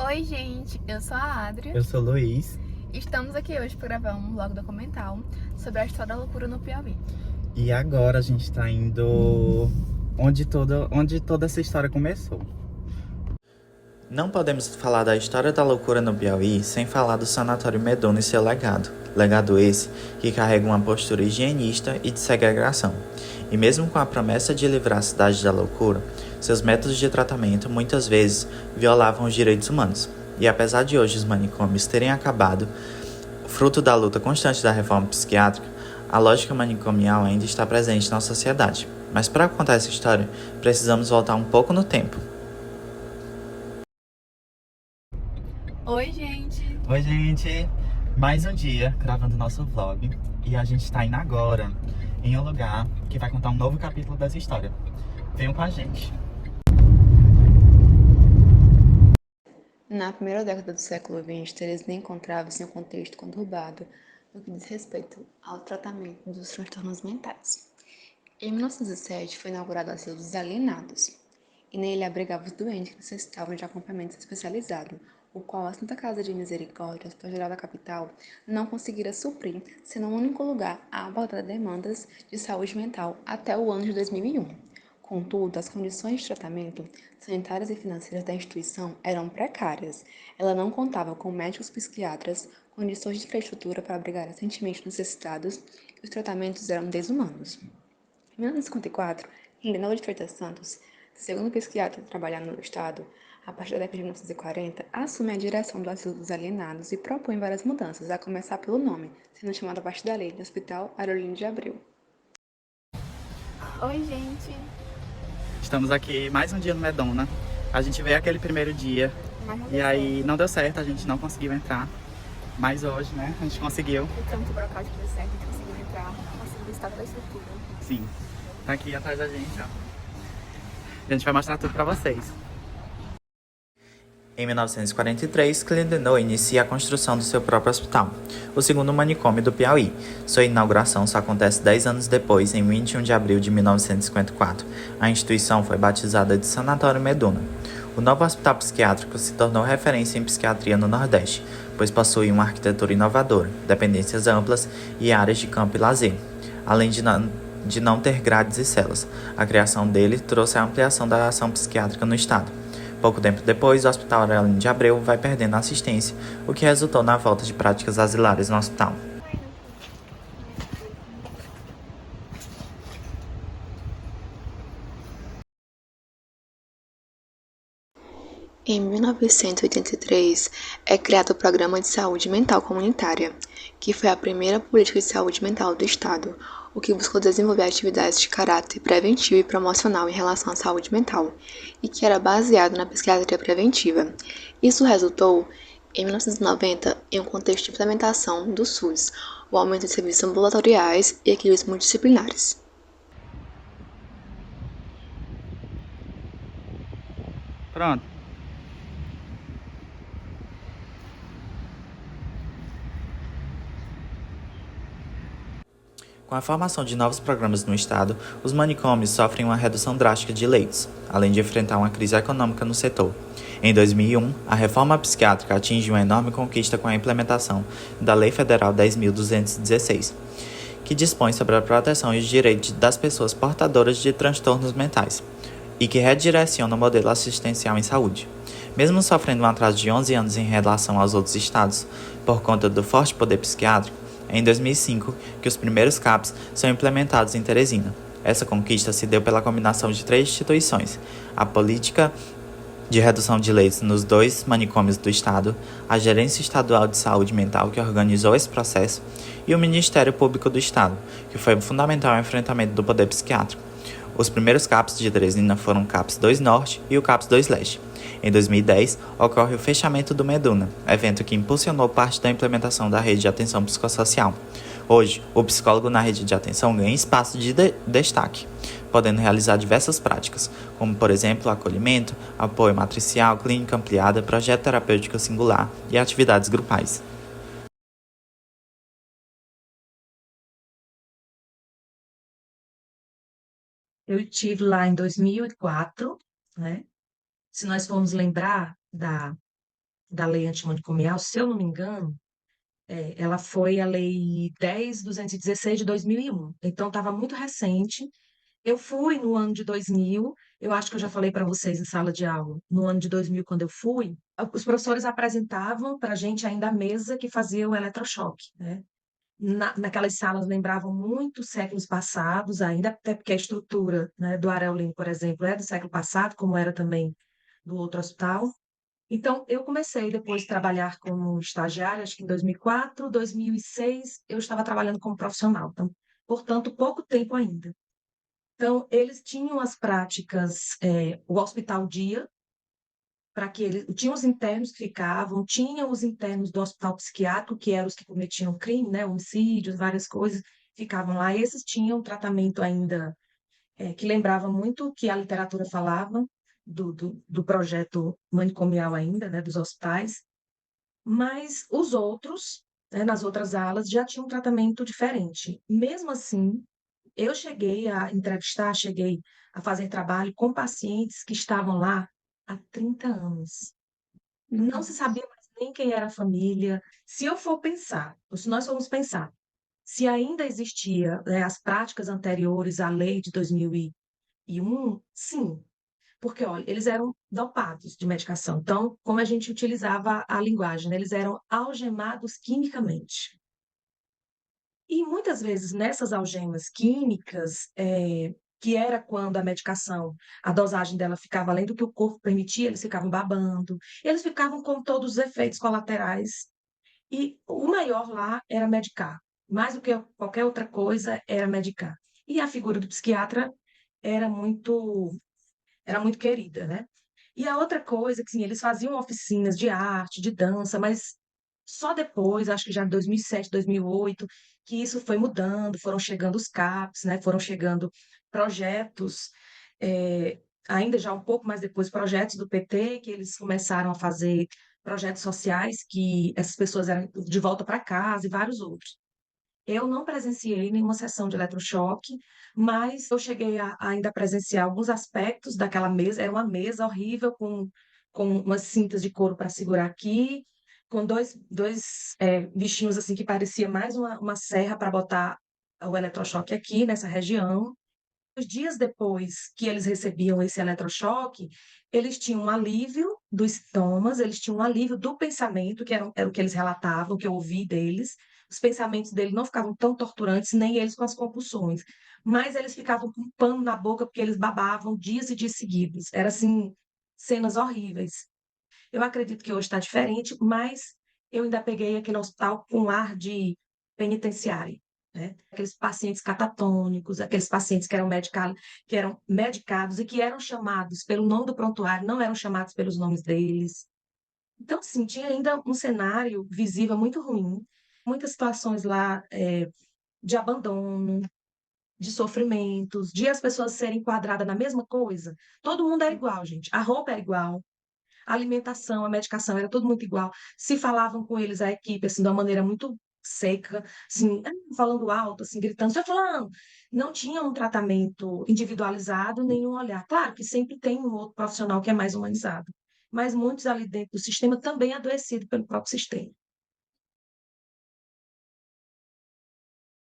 Oi, gente, eu sou a Adria. Eu sou o Luiz Estamos aqui hoje para gravar um vlog documental sobre a história da loucura no Piauí. e agora a gente tá indo onde toda essa história começou. Não podemos falar da história da loucura no Piauí sem falar do Sanatório Meduna e seu legado. Legado esse que carrega uma postura higienista e de segregação. E mesmo com a promessa de livrar a cidade da loucura, seus métodos de tratamento muitas vezes violavam os direitos humanos. E apesar de hoje os manicômios terem acabado, fruto da luta constante da reforma psiquiátrica, a lógica manicomial ainda está presente na sociedade. Mas para contar essa história, precisamos voltar um pouco no tempo. Oi, gente! Oi, gente! Mais um dia gravando nosso vlog e a gente está indo agora em um lugar que vai contar um novo capítulo dessa história. Venham com a gente! Na primeira década do século XX, Teresina encontrava-se em um contexto conturbado no que diz respeito ao tratamento dos transtornos mentais. Em 1907, foi inaugurado o Asilo dos Alienados, e nele abrigava os doentes que necessitavam de acompanhamento especializado, o qual a Santa Casa de Misericórdia, Hospital Geral da Capital, não conseguira suprir, sendo o único lugar a abordar demandas de saúde mental até o ano de 2001. Contudo, as condições de tratamento sanitárias e financeiras da instituição eram precárias. Ela não contava com médicos psiquiatras, condições de infraestrutura para abrigar os sentimentos necessitados e os tratamentos eram desumanos. Em 1954, Reinaldo de Freitas Santos, segundo psiquiatra trabalhando no Estado, a partir da década de 1940, assume a direção do Asilo dos Alienados e propõe várias mudanças, a começar pelo nome, sendo chamado a partir da lei de Hospital Arolino de Abreu. Oi, gente! Estamos aqui mais um dia no Meduna. A gente veio aquele primeiro dia Mas não e deu aí certo. não deu certo, a gente não conseguiu entrar. Mas hoje, né, a gente conseguiu. Ficamos por acaso que deu certo, a gente conseguiu entrar, conseguiu o estado da estrutura. Sim, tá aqui atrás da gente, ó. A gente vai mostrar tudo pra vocês. Em 1943, Clendenon inicia a construção do seu próprio hospital, o segundo manicômio do Piauí. Sua inauguração só acontece 10 anos depois, em 21 de abril de 1954. A instituição foi batizada de Sanatório Meduna. O novo hospital psiquiátrico se tornou referência em psiquiatria no Nordeste, pois possui uma arquitetura inovadora, dependências amplas e áreas de campo e lazer, além de não ter grades e celas. A criação dele trouxe a ampliação da ação psiquiátrica no estado. Pouco tempo depois, o Hospital Arolino de Abreu vai perdendo assistência, o que resultou na volta de práticas asilares no hospital. Em 1983, é criado o Programa de Saúde Mental Comunitária, que foi a primeira política de saúde mental do Estado, o que buscou desenvolver atividades de caráter preventivo e promocional em relação à saúde mental, e que era baseado na psiquiatria preventiva. Isso resultou, em 1990, em um contexto de implementação do SUS, o aumento de serviços ambulatoriais e equipes multidisciplinares. Pronto. Com a formação de novos programas no estado, os manicômios sofrem uma redução drástica de leitos, além de enfrentar uma crise econômica no setor. Em 2001, a reforma psiquiátrica atinge uma enorme conquista com a implementação da Lei Federal 10.216, que dispõe sobre a proteção e os direitos das pessoas portadoras de transtornos mentais e que redireciona o modelo assistencial em saúde. Mesmo sofrendo um atraso de 11 anos em relação aos outros estados, por conta do forte poder psiquiátrico, é em 2005 que os primeiros CAPs são implementados em Teresina. Essa conquista se deu pela combinação de três instituições: a política de redução de leitos nos 2 manicômios do estado, a Gerência Estadual de Saúde Mental, que organizou esse processo, e o Ministério Público do Estado, que foi fundamental ao enfrentamento do poder psiquiátrico. Os primeiros CAPs de Teresina foram o CAPS 2 Norte e o CAPS 2 Leste. Em 2010, ocorre o fechamento do Meduna, evento que impulsionou parte da implementação da rede de atenção psicossocial. Hoje, o psicólogo na rede de atenção ganha espaço de destaque, podendo realizar diversas práticas, como, por exemplo, acolhimento, apoio matricial, clínica ampliada, projeto terapêutico singular e atividades grupais. Eu estive lá em 2004, né? Se nós formos lembrar da lei antimanicomial, se eu não me engano, ela foi a Lei 10.216 de 2001. Então, estava muito recente. Eu fui no ano de 2000, eu acho que eu já falei para vocês em sala de aula, no ano de 2000, quando eu fui, os professores apresentavam para a gente ainda a mesa que fazia o eletrochoque, né? Naquelas salas lembravam muito séculos passados, ainda até porque a estrutura, né, do Areolino, por exemplo, é do século passado, como era também do outro hospital. Então, eu comecei depois a trabalhar como estagiária, acho que em 2004, 2006, eu estava trabalhando como profissional. Então, portanto, pouco tempo ainda. Então, eles tinham as práticas, o hospital dia, para que eles. Tinham os internos que ficavam, tinham os internos do hospital psiquiátrico, que eram os que cometiam crime, né, homicídios, várias coisas, ficavam lá. Esses tinham tratamento ainda, que lembrava muito o que a literatura falava do projeto manicomial ainda, né, dos hospitais, mas os outros, né, nas outras alas, já tinham um tratamento diferente. Mesmo assim, eu cheguei a entrevistar, cheguei a fazer trabalho com pacientes que estavam lá há 30 anos. Não se sabia Nossa. mais nem quem era a família. Se eu for pensar, ou se nós formos pensar, se ainda existia, né, as práticas anteriores à lei de 2001, sim, porque, olha, eles eram dopados de medicação. Então, como a gente utilizava a linguagem, né, eles eram algemados quimicamente. E muitas vezes nessas algemas químicas, que era quando a medicação, a dosagem dela ficava além do que o corpo permitia, eles ficavam babando, eles ficavam com todos os efeitos colaterais. E o maior lá era medicar. Mais do que qualquer outra coisa, era medicar. E a figura do psiquiatra era muito querida, né? E a outra coisa, que sim, eles faziam oficinas de arte, de dança, mas só depois, acho que já em 2007, 2008, que isso foi mudando, foram chegando os CAPs, né? Foram chegando projetos, ainda já um pouco mais depois, projetos do PT, que eles começaram a fazer projetos sociais, que essas pessoas eram de volta para casa e vários outros. Eu não presenciei nenhuma sessão de eletrochoque, mas eu cheguei a ainda presenciar alguns aspectos daquela mesa. Era uma mesa horrível com umas cintas de couro para segurar aqui, com dois bichinhos assim que parecia mais uma serra para botar o eletrochoque aqui nessa região. Os dias depois que eles recebiam esse eletrochoque, eles tinham um alívio dos sintomas, eles tinham um alívio do pensamento, era o que eles relatavam, o que eu ouvi deles. Os pensamentos deles não ficavam tão torturantes, nem eles com as compulsões, mas eles ficavam com um pano na boca porque eles babavam dias e dias seguidos. Era assim, cenas horríveis. Eu acredito que hoje está diferente, mas eu ainda peguei aquele hospital com um ar de penitenciário, né? Aqueles pacientes catatônicos, aqueles pacientes que eram medicados e que eram chamados pelo nome do prontuário, não eram chamados pelos nomes deles. Então, sim, tinha ainda um cenário visível muito ruim, muitas situações lá, de abandono, de sofrimentos, de as pessoas serem enquadradas na mesma coisa. Todo mundo era igual, gente. A roupa era igual, a alimentação, a medicação, era tudo muito igual. Se falavam com eles, a equipe, assim, de uma maneira muito seca, assim, falando alto, assim, gritando, só falando, não tinha um tratamento individualizado, nenhum olhar. Claro que sempre tem um outro profissional que é mais humanizado, mas muitos ali dentro do sistema também adoecidos pelo próprio sistema.